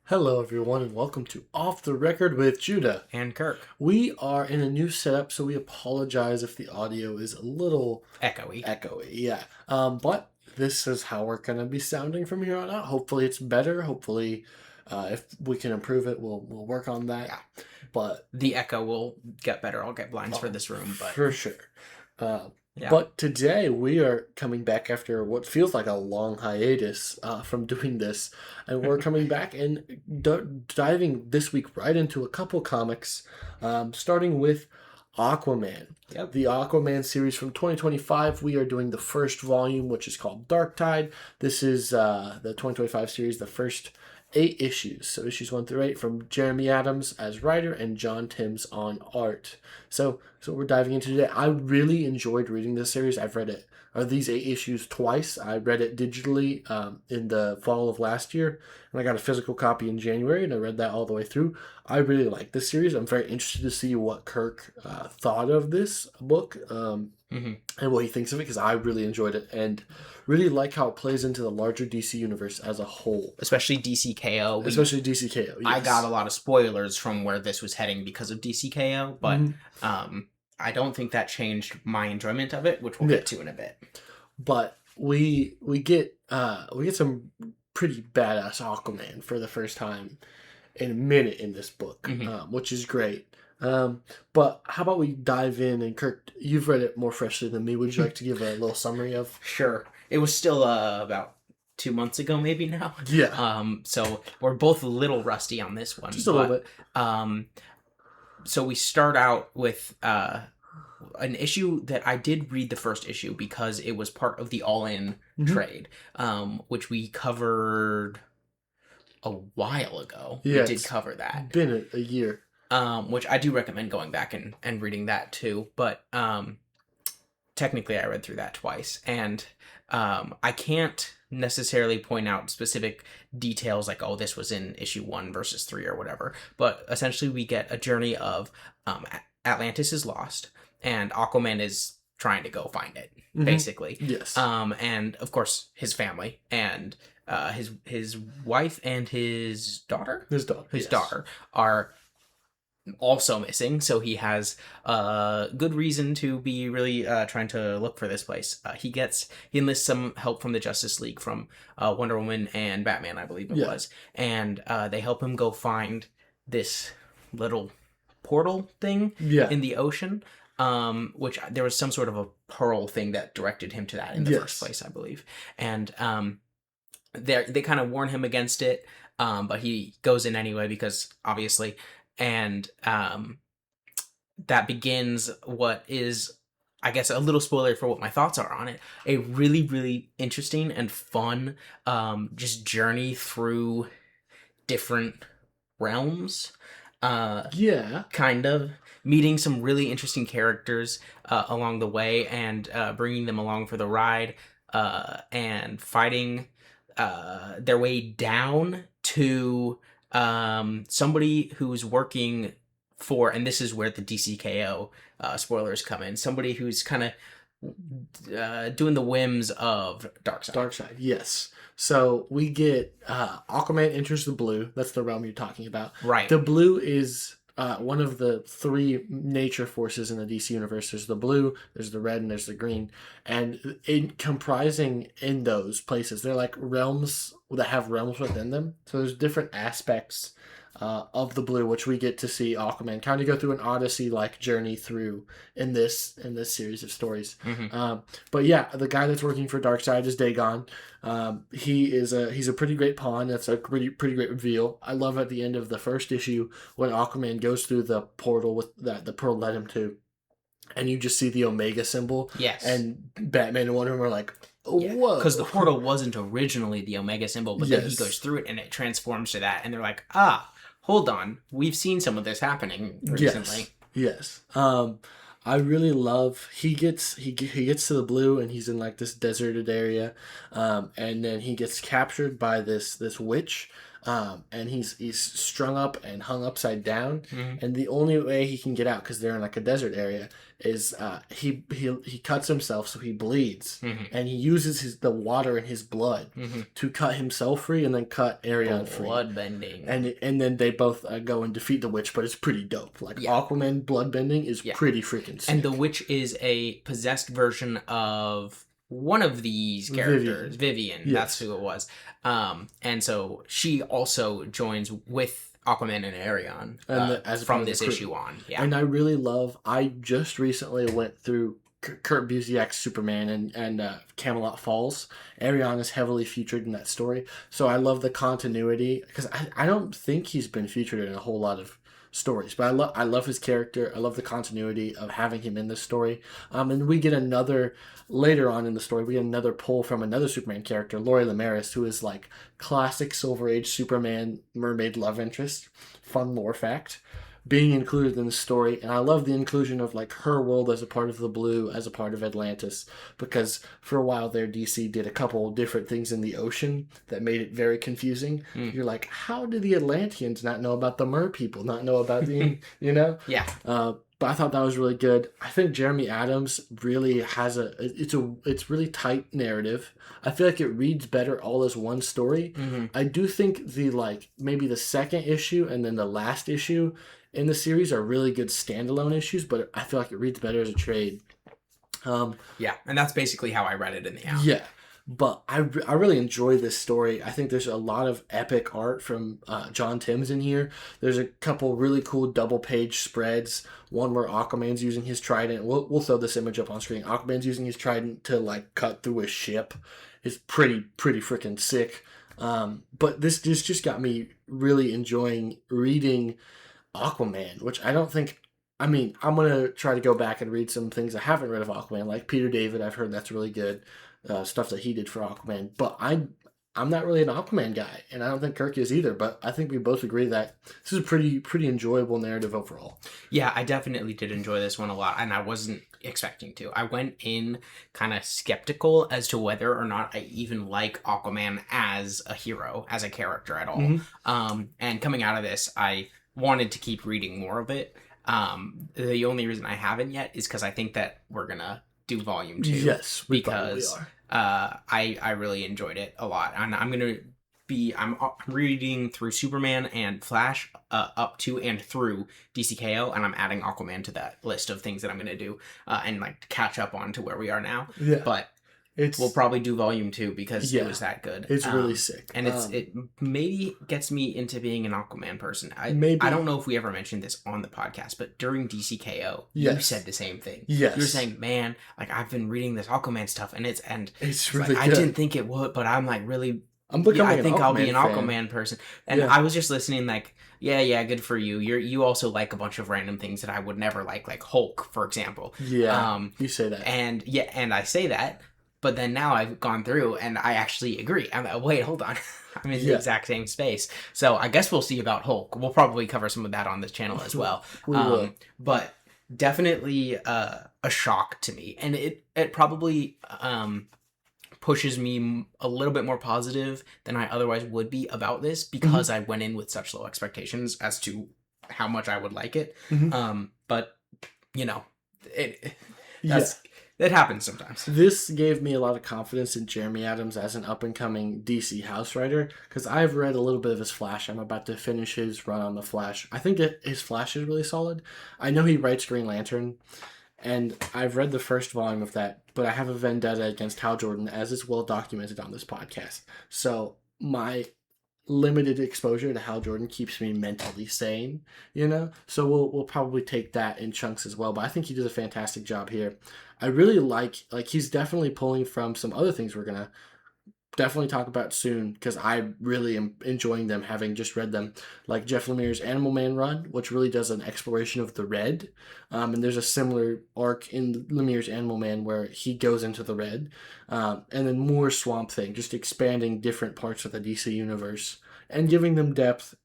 Hello, everyone, and welcome to Off the Record with Judah. And Kirk. We are in a new setup, so we apologize if the audio is a little Echoey. Yeah. But this is how we're going to be sounding from here on out. Hopefully, it's better. Hopefully, if we can improve it, we'll work on that. Yeah. But the echo will get better. I'll get blinds for this room, but for sure. yeah. But today we are coming back after what feels like a long hiatus from doing this. And we're coming back and diving this week right into a couple comics, starting with Aquaman. Yep. The Aquaman series from 2025. We are doing the first volume, which is called Darkseid. This is the 2025 series, the first 8 issues. So issues 1 through 8 from Jeremy Adams as writer and John Timms on art. So we're diving into today. I really enjoyed reading this series. I've read it, these 8 issues twice. I read it digitally in the fall of last year, and I got a physical copy in January, and I read that all the way through. I really like this series. I'm very interested to see what Kirk thought of this book and what he thinks of it, because I really enjoyed it and really like how it plays into the larger DC universe as a whole. Especially DCKO. DCKO, yes. I got a lot of spoilers from where this was heading because of DCKO, but I don't think that changed my enjoyment of it, which we'll get to in a bit. But we get some pretty badass Aquaman for the first time in a minute in this book, which is great. But how about we dive in, and Kirk, you've read it more freshly than me. Would you like to give a little summary of? Sure. It was still about 2 months ago, maybe now. Yeah. So we're both a little rusty on this one. Just a little bit. So we start out with an issue that I did read the first issue because it was part of the all-in trade, which we covered a while ago. Yeah, we did cover that. Been a year. Which I do recommend going back and reading that too. But technically I read through that twice. And I can't necessarily point out specific details like, oh, this was in issue 1 versus 3 or whatever. But essentially we get a journey of Atlantis is lost and Aquaman is trying to go find it, basically. Yes. And of course his family and his wife and his daughter? His daughter are also missing, so he has good reason to be really trying to look for this place. He enlists some help from the Justice League, from Wonder Woman and Batman, I believe it was, and they help him go find this little portal thing in the ocean, which there was some sort of a pearl thing that directed him to that in the first place, I believe. And they kind of warn him against it, but he goes in anyway because obviously. And that begins what is, I guess, a little spoiler for what my thoughts are on it. A really, really interesting and fun just journey through different realms. Kind of. Meeting some really interesting characters along the way and bringing them along for the ride and fighting their way down to... somebody who's working for, and this is where the DCKO spoilers come in, somebody who's kind of doing the whims of Darkseid. Darkseid, yes. So we get Aquaman enters the blue. That's the realm you're talking about. Right. The blue is one of the 3 nature forces in the DC universe. There's the blue, there's the red, and there's the green. And comprising in those places, they're like realms that have realms within them. So there's different aspects of the blue, which we get to see Aquaman kind of go through an odyssey-like journey through in this series of stories. But yeah, the guy that's working for Darkseid is Dagon. He's a pretty great pawn. That's a pretty great reveal. I love at the end of the first issue when Aquaman goes through the portal with that the pearl led him to, and you just see the Omega symbol. Yes. And Batman and Wonder Woman are like, whoa. Because the portal wasn't originally the Omega symbol, but then he goes through it and it transforms to that, and they're like, hold on, we've seen some of this happening recently. Yes. I really love he gets to the blue and he's in like this deserted area, and then he gets captured by this witch and he's strung up and hung upside down, Mhm. and the only way he can get out, because they're in like a desert area, is he cuts himself so he bleeds, Mhm. and he uses the water in his blood Mhm. to cut himself free and then cut Arion free. Blood bending. And then they both go and defeat the witch, but it's pretty dope. Like Aquaman bloodbending is pretty freaking sick. And the witch is a possessed version of one of these characters, Vivian. Yes. That's who it was. And so she also joins with Aquaman and Arion from this issue on. Yeah. And I really love. I just recently went through Kurt Busiek's Superman and Camelot Falls. Arion is heavily featured in that story, so I love the continuity, because I don't think he's been featured in a whole lot of stories, but I love his character. I love the continuity of having him in this story. And we get later on in the story, we get another pull from another Superman character, Lori Lemaris, who is like classic Silver Age Superman mermaid love interest. Fun lore fact. Being included in the story, and I love the inclusion of like her world as a part of the Blue, as a part of Atlantis, because for a while there, DC did a couple different things in the ocean that made it very confusing. You're like, how do the Atlanteans not know about the Mer people, not know about the, you know? Yeah. But I thought that was really good. I think Jeremy Adams really has it's really tight narrative. I feel like it reads better all as one story. Mm-hmm. I do think maybe the second issue and then the last issue in the series are really good standalone issues, but I feel like it reads better as a trade. Yeah, and that's basically how I read it in the out. Yeah, but I really enjoy this story. I think there's a lot of epic art from John Timms in here. There's a couple really cool double-page spreads. One where Aquaman's using his trident. We'll throw this image up on screen. Aquaman's using his trident to like cut through a ship. It's pretty freaking sick. But this just got me really enjoying reading Aquaman, which I don't think. I mean, I'm gonna try to go back and read some things I haven't read of Aquaman, like Peter David. I've heard that's really good stuff that he did for Aquaman. But I'm not really an Aquaman guy, and I don't think Kirk is either. But I think we both agree that this is a pretty enjoyable narrative overall. Yeah, I definitely did enjoy this one a lot, and I wasn't expecting to. I went in kind of skeptical as to whether or not I even like Aquaman as a hero, as a character at all. Mm-hmm. And coming out of this, I wanted to keep reading more of it. The only reason I haven't yet is because I think that we're gonna do volume 2. Yes, we because are. I really enjoyed it a lot, and I'm reading through Superman and Flash up to and through DCKO, and I'm adding Aquaman to that list of things that I'm gonna do and like catch up on to where we are now. Yeah, but we'll probably do volume 2 because it was that good. It's really sick. And it maybe gets me into being an Aquaman person. I don't know if we ever mentioned this on the podcast, but during DCKO, you said the same thing. Yes. You were saying, man, like I've been reading this Aquaman stuff and it's really like, good. I didn't think it would, but I'm like really I think I'll be an Aquaman person. And I was just listening like, yeah, good for you. You also like a bunch of random things that I would never like Hulk, for example. Yeah. You say that. And I say that. But then now I've gone through and I actually agree. I'm like, wait, hold on. I'm in the exact same space. So I guess we'll see about Hulk. We'll probably cover some of that on this channel as well. We will. But definitely a shock to me. And it probably pushes me a little bit more positive than I otherwise would be about this because I went in with such low expectations as to how much I would like it. But, you know, that happens sometimes. This gave me a lot of confidence in Jeremy Adams as an up-and-coming DC house writer, because I've read a little bit of his Flash. I'm about to finish his run on the Flash. I think that his Flash is really solid. I know he writes Green Lantern, and I've read the first volume of that, but I have a vendetta against Hal Jordan, as is well documented on this podcast. So my limited exposure to Hal Jordan keeps me mentally sane, you know? So we'll probably take that in chunks as well, but I think he does a fantastic job here. I really like he's definitely pulling from some other things we're gonna definitely talk about soon, because I really am enjoying them, having just read them, like Jeff Lemire's Animal Man run, which really does an exploration of the red, and there's a similar arc in Lemire's Animal Man where he goes into the red, and then more Swamp Thing, just expanding different parts of the DC universe and giving them depth,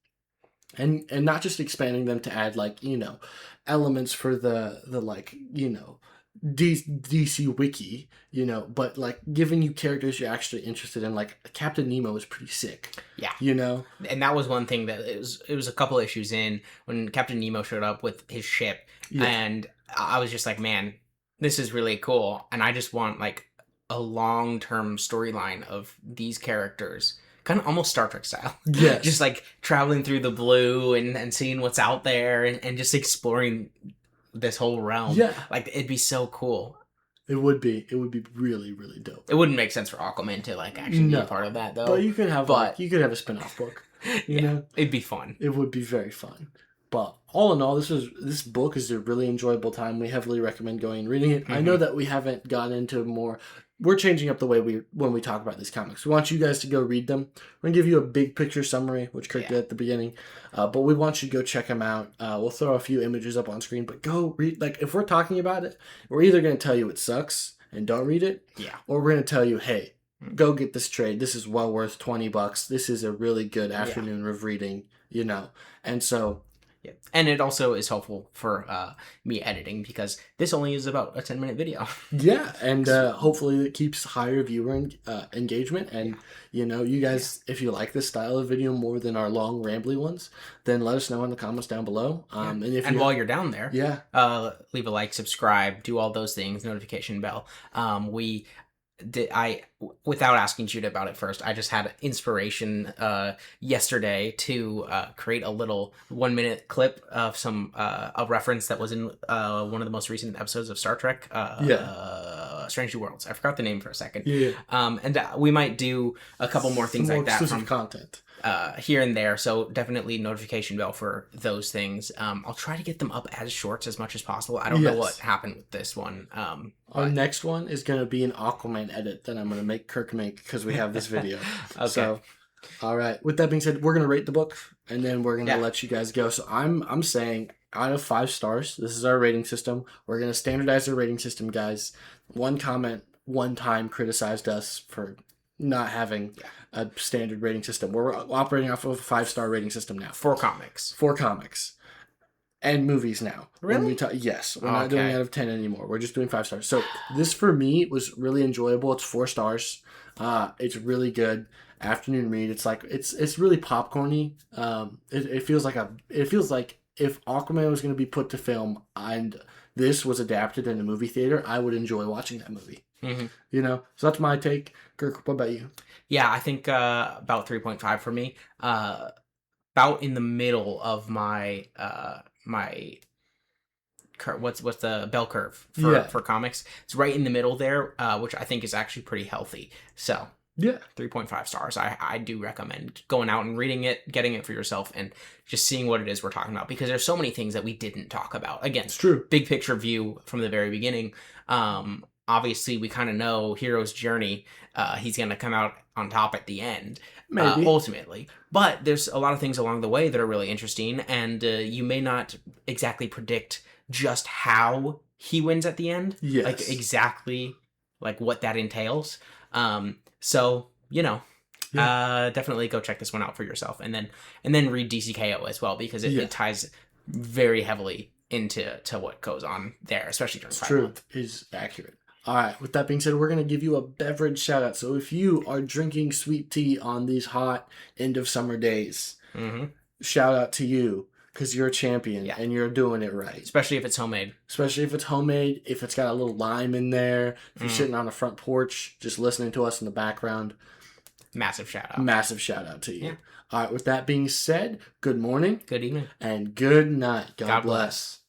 and not just expanding them to add like, you know, elements for the like, you know, DC Wiki, you know, but like giving you characters you're actually interested in. Like Captain Nemo is pretty sick. Yeah. You know? And that was one thing that it was a couple issues in when Captain Nemo showed up with his ship. Yeah. And I was just like, man, this is really cool. And I just want like a long-term storyline of these characters. Kind of almost Star Trek style. Yeah. Just like traveling through the blue and seeing what's out there and just exploring this whole realm. Yeah. Like, it'd be so cool. It would be really, really dope. It wouldn't make sense for Aquaman to like actually be a part of that though. But you could have you could have a spin-off book. You know? It'd be fun. It would be very fun. But all in all, this book is a really enjoyable time. We heavily recommend going and reading it. Mm-hmm. I know that we haven't gone into more. We're changing up the way when we talk about these comics. We want you guys to go read them. We're gonna give you a big picture summary, which Kirk did at the beginning. But we want you to go check them out. We'll throw a few images up on screen. But go read. Like if we're talking about it, we're either gonna tell you it sucks and don't read it, or we're gonna tell you, hey, go get this trade. This is well worth $20. This is a really good afternoon of reading. You know, and so. Yeah. And it also is helpful for me editing because this only is about a 10-minute video. Yeah, and hopefully it keeps higher viewer engagement. And, you know, you guys, if you like this style of video more than our long, rambly ones, then let us know in the comments down below. And while you're down there, leave a like, subscribe, do all those things, notification bell. Without asking Judah about it first, I just had inspiration yesterday to create a little 1-minute clip of a reference that was in one of the most recent episodes of Star Trek, Strange New Worlds. I forgot the name for a second. And we might do a couple more things like that from content here and there, so definitely notification bell for those things. I'll try to get them up as shorts as much as possible. I don't know what happened with this one. Our next one is going to be an Aquaman edit that I'm going to make Kirk make because we have this video. Okay. So, all right. With that being said, we're going to rate the book and then we're going to let you guys go. So I'm saying out of 5 stars, this is our rating system. We're going to standardize our rating system, guys. One comment one time criticized us for not having a standard rating system. We're operating off of a 5-star rating system now. For comics. And movies now. Really? Yes. We're not doing out of 10 anymore. We're just doing 5 stars. So this for me was really enjoyable. It's 4 stars. It's really good. Afternoon read. It's like it's really popcorny. It feels like if Aquaman was going to be put to film and this was adapted in a movie theater, I would enjoy watching that movie. Mm-hmm. You know, so that's my take. Kirk, what about you? Yeah, I think about 3.5 for me. About in the middle of my what's the bell curve for comics. It's right in the middle there, which I think is actually pretty healthy. So 3.5 stars. I do recommend going out and reading it, getting it for yourself, and just seeing what it is we're talking about, because there's so many things that we didn't talk about. Again, it's true. Big picture view from the very beginning. Obviously, we kind of know Hero's journey. He's going to come out on top at the end, ultimately. But there's a lot of things along the way that are really interesting, and you may not exactly predict just how he wins at the end. Yes. Like, exactly like what that entails. So, you know, definitely go check this one out for yourself, and then read DCKO as well, because it ties very heavily into what goes on there, especially during Pride Month. Is accurate. All right, with that being said, we're going to give you a beverage shout out. So if you are drinking sweet tea on these hot end of summer days, shout out to you, because you're a champion and you're doing it right. Especially if it's homemade. If it's got a little lime in there, if you're sitting on the front porch, just listening to us in the background. Massive shout out to you. Yeah. All right, with that being said, good morning. Good evening. And good night. God bless.